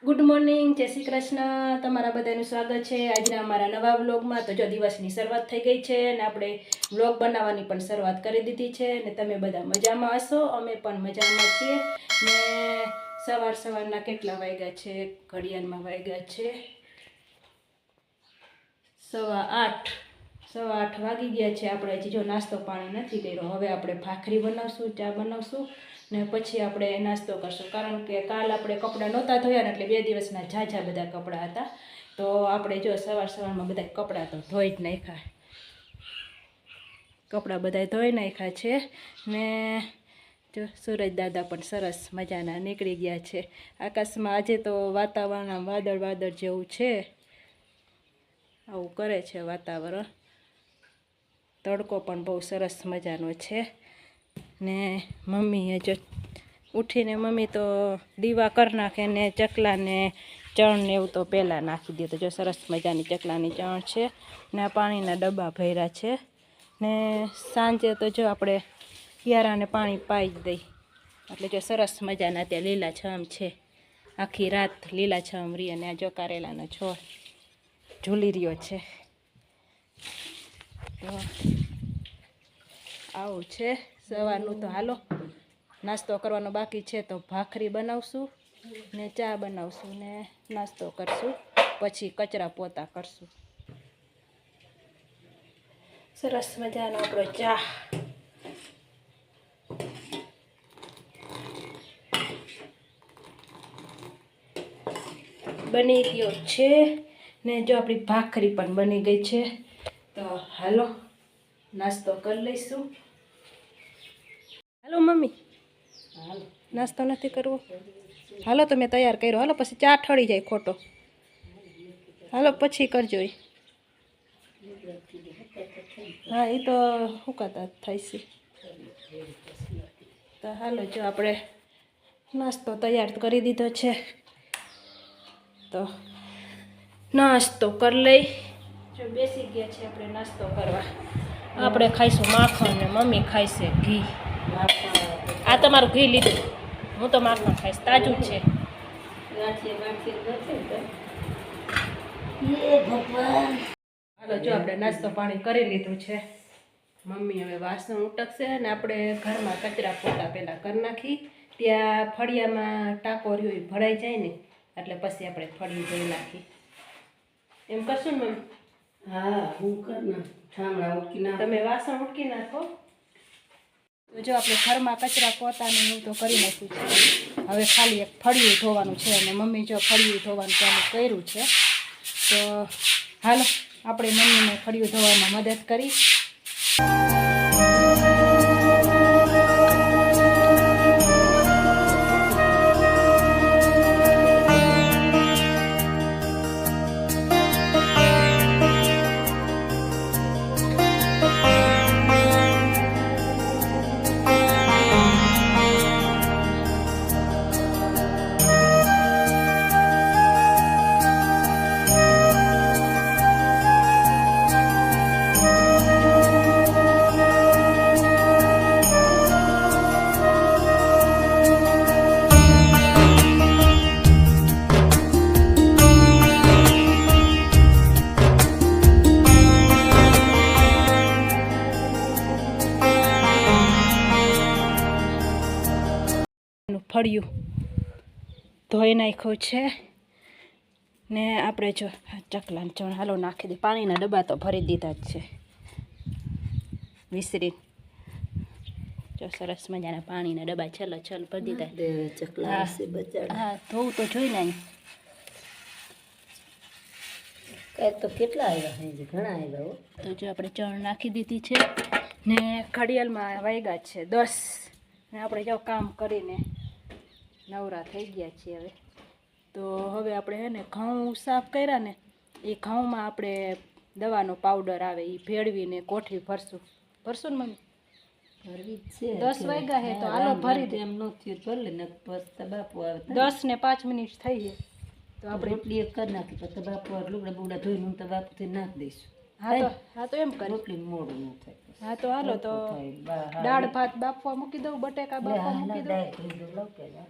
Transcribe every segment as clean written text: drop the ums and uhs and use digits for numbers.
Good morning, જય શ્રી કૃષ્ણ। તમારા બધાનું સ્વાગત છે આજના અમારા નવા વ્લોગમાં। તો જો દિવસની શરૂઆત થઈ ગઈ છે અને આપણે વ્લોગ બનાવવાની પણ શરૂઆત કરી દીધી છે અને તમે બધા મજામાં હશો, અમે પણ મજામાં છીએ। ને સવારના કેટલા વાગ્યા છે? ઘડિયાળમાં વાગ્યા છે 8:15 વાગી ગયા છે। આપણે હજી જો નાસ્તો પાણી નથી કર્યો। હવે આપણે ભાખરી બનાવશું, ચા બનાવશું ને પછી આપણે નાસ્તો કરશું, કારણ કે કાલ આપણે કપડાં નહોતા ધોયા ને એટલે 2 દિવસના ઝાઝા બધા કપડાં હતા। તો આપણે જો સવારમાં બધા કપડાં તો ધોઈ જ નાખ્યા, કપડાં બધા ધોઈ નાખ્યા છે ને જો સૂરજ દાદા પણ સરસ મજાના નીકળી ગયા છે। આકાશમાં આજે તો વાતાવરણ વાદળ જેવું છે, આવું કરે છે વાતાવરણ। તડકો પણ બહુ સરસ મજાનો છે ને મમ્મીએ જો ઉઠીને મમ્મી તો દીવા કરી નાખે ને ચકલાને ચણ ને એવું તો પહેલાં નાખી દે। તો જો સરસ મજાની ચકલાની ચણ છે ને આ પાણીના ડબ્બા ભર્યા છે ને સાંજે તો જો આપણે યારાને પાણી પાઈ જ દઈ એટલે જો સરસ મજાના ત્યાં લીલાછમ છે, આખી રાત લીલાછમ રહી। અને આ જો કારેલાનો છોડ ઝૂલી રહ્યો છે। તો આવું છે સવારનું। તો હાલો નાસ્તો કરવાનો બાકી છે, તો ભાખરી બનાવશું ને ચા બનાવશું ને નાસ્તો કરશું, પછી કચરા પોતા કરશું। સરસ મજાનો આપણો ચા બની ગયો છે ને જો આપણી ભાખરી પણ બની ગઈ છે। તો હાલો નાસ્તો કરી લઈશું। હાલો મમ્મી, નાસ્તો નથી કરવો? હાલો તો મેં તૈયાર કર્યો, હાલો પછી ચા ઠળી જાય ખોટો, હાલો પછી કરજો। હા એ તો હુકાતા થાય છે। તો હાલો જો આપણે નાસ્તો તૈયાર કરી દીધો છે, તો નાસ્તો કરી લઈ। જો બેસી ગયા છે આપણે નાસ્તો કરવા। આપણે ખાઈશું માખણ ને મમ્મી ખાઈશે ઘી। આ તમારું ઘી લીધું, હું તો માખણ ખાઈશ, તાજું છે। હાલો જો આપણે નાસ્તો પાણી કરી લીધું છે। મમ્મી હવે વાસણ ઉટકશે અને આપણે ઘરમાં કચરા પોતા પહેલાં કરી નાખી। ત્યાં ફળિયામાં ટાંકો રહ્યો એ ભરાઈ જાય ને એટલે પછી આપણે ફળિયું ધોઈ નાખી, એમ કરશું ને મમ્મી? હા હું કર ઠામડા ઉટકી નાખ, તમે વાસણ ઉટકી નાખો। તો જો આપણે ઘરમાં કચરા પોતાને હું તો કરી નાખ્યું છે, હવે ખાલી એક ફળિયું ધોવાનું છે અને મમ્મી જો ફળિયું ધોવાનું ચાલુ કર્યું છે। તો હાલો આપણે મમ્મીને ફળિયું ધોવામાં મદદ કરી। ફળિયું ધોઈ નાખ્યું છે ને આપણે જો ચકલાને ચણ હાલો નાખી દે। પાણીના ડબ્બા તો ભરી દીધા જ છે વિસરી, જો સરસ મજાના પાણીના ડબ્બા છલ ભરી દીધા। હા ધોવું તો જોઈ ને, તો કેટલા આવ્યા? ઘણા આવ્યા। તો જો આપણે ચણ નાખી દીધી છે ને ઘડિયાળમાં વાગ્યા છે 10 ને આપણે જો કામ કરીને નવરા થઈ ગયા છીએ હવે। તો હવે આપણે હે ને ઘઉં સાફ કર્યા ને એ ઘઉંમાં આપણે દવાનો પાવડર આવે એ ભેળવીને કોઠી ભરશું ને મમ્મી? ભરવી છે 10 વાગ્યા છે તો હાલો ભરી દે। એમ નથી ભરી લે ને પછી બાપુ આવે 10 ને 5 મિનિટ થઈ છે તો આપણે રોટલી એક કરી નાખી, પછી બાપુ લુગડા બુગડા ધોઈને હું તો બાપુથી નાખી દઈશું। હા તો એમ કરી રોટલી મોડું ન થાય। હા તો હાલો તો દાળ ભાત બાફવા મૂકી દઉં, બટેકા બાફવા મૂકી દઉં।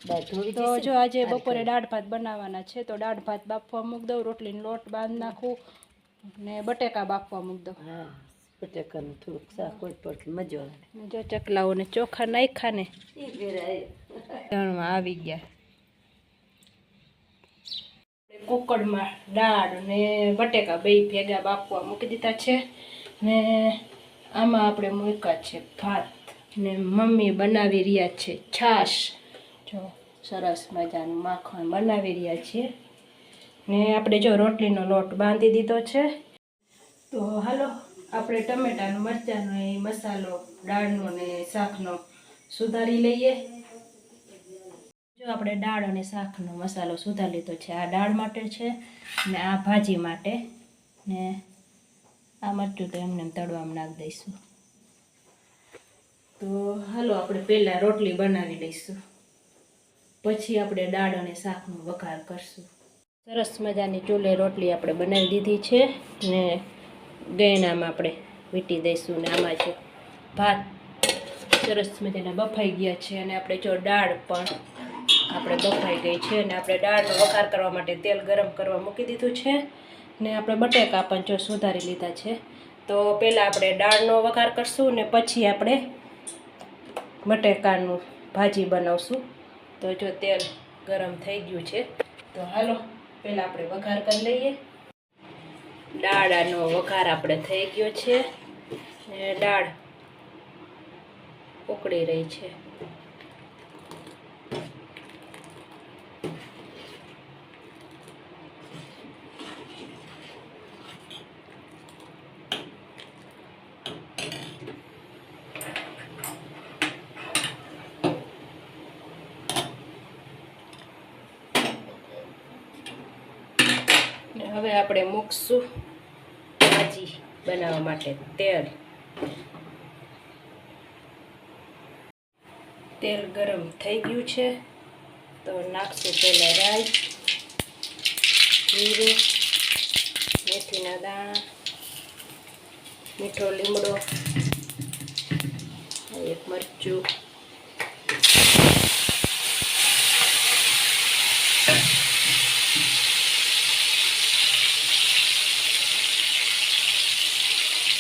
તો જો આજે બપોરે દાળ ભાત બનાવવાના છે, તો દાળ ભાત બાફવા મૂક દઉં, રોટલીનો લોટ બાંધ નાખું ને બટેકા બાફવા મૂક દઉં. હા, બટેકાનું થોડુંક શાક હોય તો મજા આવે. જો ચકલાઓને ચોખા નાખ્યા ને આવી ગયા. કુકરમાં દાળ ને બટેકા બે ભેગા બાફવા મૂકી દીધા છે ને આમાં આપણે મૂક્યા છે ભાત ને મમ્મી બનાવી રહ્યા છે છાશ. જો સરસ મજાનું માખણ બનાવી રહ્યા છીએ ને આપણે જો રોટલીનો લોટ બાંધી દીધો છે. તો હાલો આપણે ટમેટાનો મરચાંનો એ મસાલો દાળનો ને શાકનો સુધારી લઈએ. જો આપણે દાળ અને શાકનો મસાલો સુધારી લીધો છે. આ દાળ માટે છે ને આ ભાજી માટે ને આ મરચું તો એમને તળવામાં નાખી દઈશું. તો હાલો આપણે પહેલાં રોટલી બનાવી લઈશું, પછી આપણે દાળ અને શાકનો વઘાર કરશું. સરસ મજાની ચૂલે રોટલી આપણે બનાવી દીધી છે ને ગયણામાં આપણે વીંટી દઈશું ને આમાં છે ભાત સરસ મજાના બફાઈ ગયા છે અને આપણે જો દાળ પણ આપણે બફાઈ ગઈ છે અને આપણે દાળનો વઘાર કરવા માટે તેલ ગરમ કરવા મૂકી દીધું છે ને આપણે બટેકા પણ જો સુધારી લીધા છે. તો પહેલાં આપણે દાળનો વઘાર કરશું ને પછી આપણે બટેકાનું ભાજી બનાવશું. તો જો તેલ ગરમ થઈ ગયું છે, તો હાલો પહેલાં આપણે વઘાર કરી લઈએ. દાળનો વઘાર આપણે થઈ ગયો છે ને દાળ ઉકળી રહી છે. હવે આપણે મૂકશું ભાજી બનાવવા માટે તેલ ગરમ થઈ ગયું છે, તો નાખશું પહેલાં રાઈ, જીરું, મેથીના દાણા, મીઠો લીમડો, એક મરચું,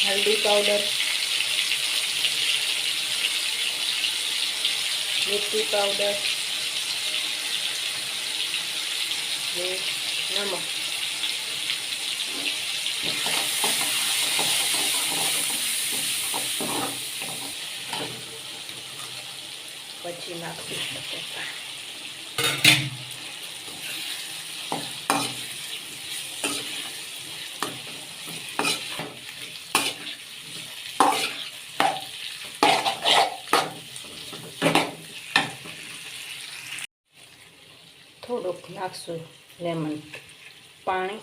હલ્દી પાવડર, મિર્ચી પાવડર ને નમક. પછી નાખશું બટેકા. થોડુંક નાખશું લેમન પાણી.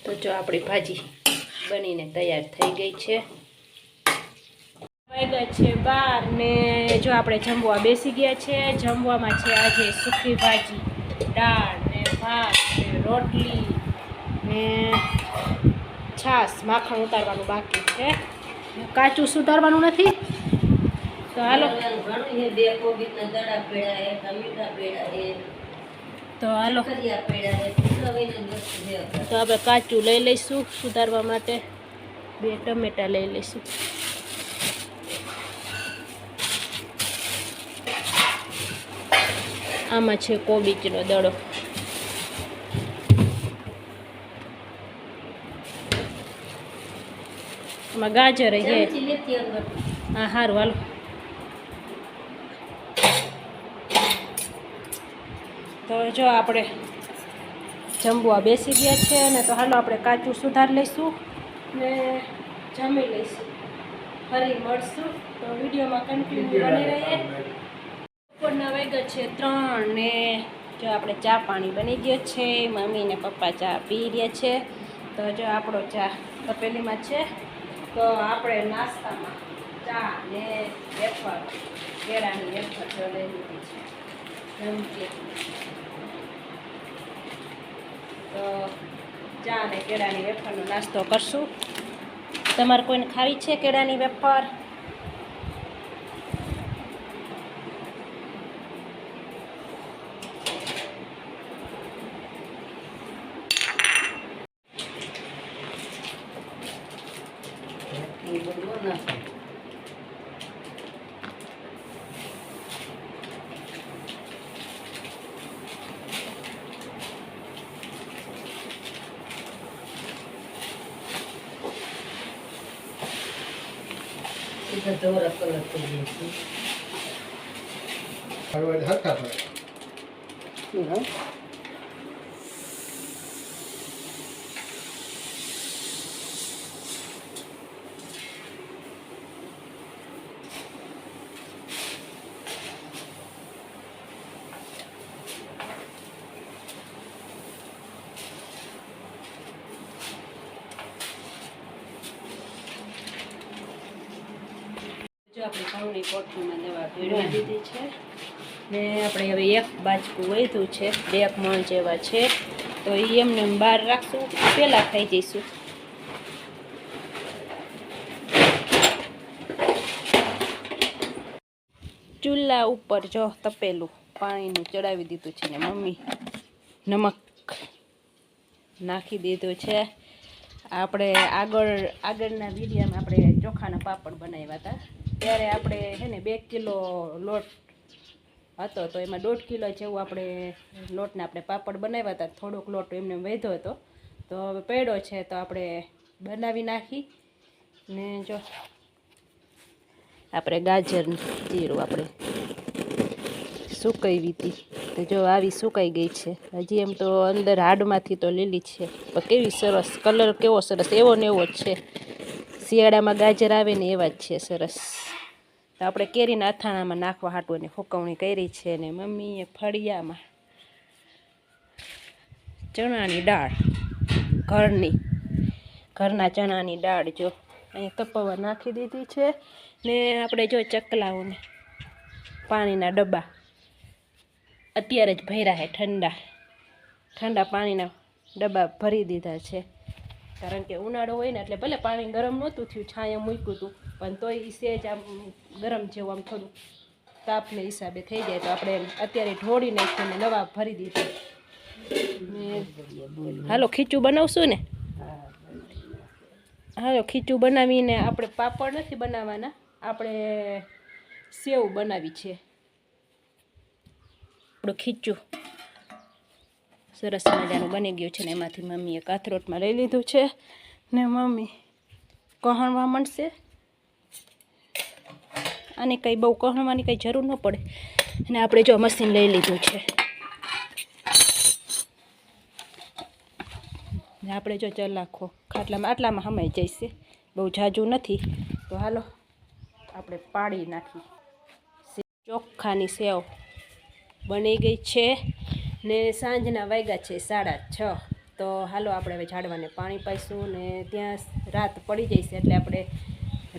તો જો આપણી ભાજી બનીને તૈયાર થઈ ગઈ છે. વાગ્યા છે 12 ને જો આપણે જમવા બેસી ગયા છે. જમવામાં છે આજે સૂકી ભાજી, દાળ ને ભાત ને રોટલી ને છાશ. માખણ ઉતારવાનું બાકી છે, કાચું સુધારવાનું નથી. તો હાલો તો આપણે કાચું લઈ લઈશું સુધારવા માટે. 2 ટમેટા લઈ લઈશું. આમાં છે કોબીજનો દડો. આમાં ગાજર છે. હા સારું હાલો. તો જો આપણે જમવા બેસી ગયા છે ને, તો હાલો આપણે કાચું સુધાર લઈશું ને જમી લઈશું. ફરી મળશું, તો વિડીયોમાં કન્ટિન્યુ બની રહીએ. બપોરના વાગ્યા છે 3 ને જો આપણે ચા પાણી બની ગયો છે. મમ્મી ને પપ્પા ચા પી રહ્યા છે. તો જો આપણો ચા તપેલીમાં છે. તો આપણે નાસ્તામાં ચા ને વેફર, કેળાની વેફર જો લઈ લીધી છે. તો ચા ને કેળાની વેફરનો નાસ્તો કરશું તમારે કોઈને ખાવી છે કેળાની વેફર? એ બધું નાખો. એ તો ધોરા કલર થઈ જાય છે. હળવદ હરખા થાય. હા. જો આપણે ઘઉંની કોથળીમાં દવા ભેળવી દીધી છે ને આપણે હવે એક બાજકું વધ્યું છે 2 મણ જેવા છે તો એ એમને બહાર રાખશું પહેલાં ખાઈ જઈશું. ચૂલા ઉપર જો તપેલું પાણીનું ચડાવી દીધું છે ને મમ્મી નમક નાખી દીધું છે. આપણે આગળના વિડીયોમાં આપણે ચોખાના પાપડ બનાવ્યા હતા ત્યારે આપણે છે ને 2 કિલો લોટ હતો તો એમાં 1.5 કિલો જેવું આપણે લોટના આપણે પાપડ બનાવ્યા હતા. થોડોક લોટ એમને વધ્યો હતો તો હવે પડ્યો છે તો આપણે બનાવી નાખી ને જો આપણે ગાજરનું જીરું આપણે સુકાવી હતી તો જો આવી સુકાઈ ગઈ છે. હજી એમ તો અંદર હાડમાંથી તો લીલી છે પણ કેવી સરસ કલર કેવો સરસ એવો ને એવો જ છે. શિયાળામાં ગાજર આવે ને એવા જ છે સરસ. તો આપણે કેરીના અથાણામાં નાખવા હાટું એને ફૂકવણી કરી છે ને મમ્મીએ ફળિયામાં ચણાની દાળ ઘરના ચણાની દાળ જો અહીંયા તપવા નાખી દીધી છે ને આપણે જો ચકલાઓને પાણીના ડબ્બા અત્યારે જ ભર્યા છે ઠંડા પાણીના ડબ્બા ભરી દીધા છે કારણ કે ઉનાળો હોય ને એટલે ભલે પાણી ગરમ નહોતું થયું છાંયે મૂક્યું હતું પણ તોય એ સહેજ આમ ગરમ જેવું આમ થોડું તાપને હિસાબે થઈ જાય તો આપણે અત્યારે ઢોળી નાખીને નવા ભરી દીધા. હાલો ખીચું બનાવશું ને? હાલો ખીચું બનાવીને આપણે પાપડ નથી બનાવવાના, આપણે સેવ બનાવી છે. આપણું ખીચું સરસ મજાનું બની ગયું છે ને એમાંથી મમ્મીએ કાથરોટમાં લઈ લીધું છે ને મમ્મી કહણવા માંડશે. આને કંઈ બહુ કહણવાની કંઈ જરૂર ન પડે અને આપણે જો મશીન લઈ લીધું છે ને આપણે જો ચલાખો ખાટલામાં આટલામાં હમાઈ જઈશે, બહુ ઝાઝું નથી તો હાલો આપણે પાડી નાખી. ચોખ્ખાની સેવ બની ગઈ છે ને સાંજના વાગ્યા છે 6:30 તો હાલો આપણે હવે ઝાડવાને પાણી પાઈશું ને ત્યાં રાત પડી જઈશે એટલે આપણે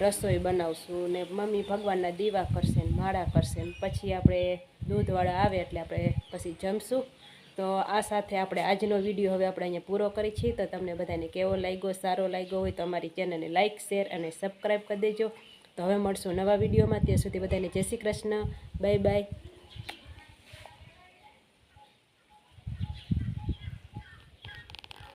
રસોઈ બનાવશું ને મમ્મી ભગવાનના દીવા કરશે ને માળા કરશે ને પછી આપણે દૂધવાળા આવે એટલે આપણે પછી જમશું. તો આ સાથે આપણે આજનો વિડીયો હવે આપણે અહીંયા પૂરો કરી છીએ. તો તમને બધાને કેવો લાગ્યો, સારો લાગ્યો હોય તો અમારી ચેનલને લાઇક, શેર અને સબસ્ક્રાઈબ કરી દેજો. તો હવે મળશું નવા વિડીયોમાં. ત્યાં સુધી બધાને જય શ્રી કૃષ્ણ, બાય બાય.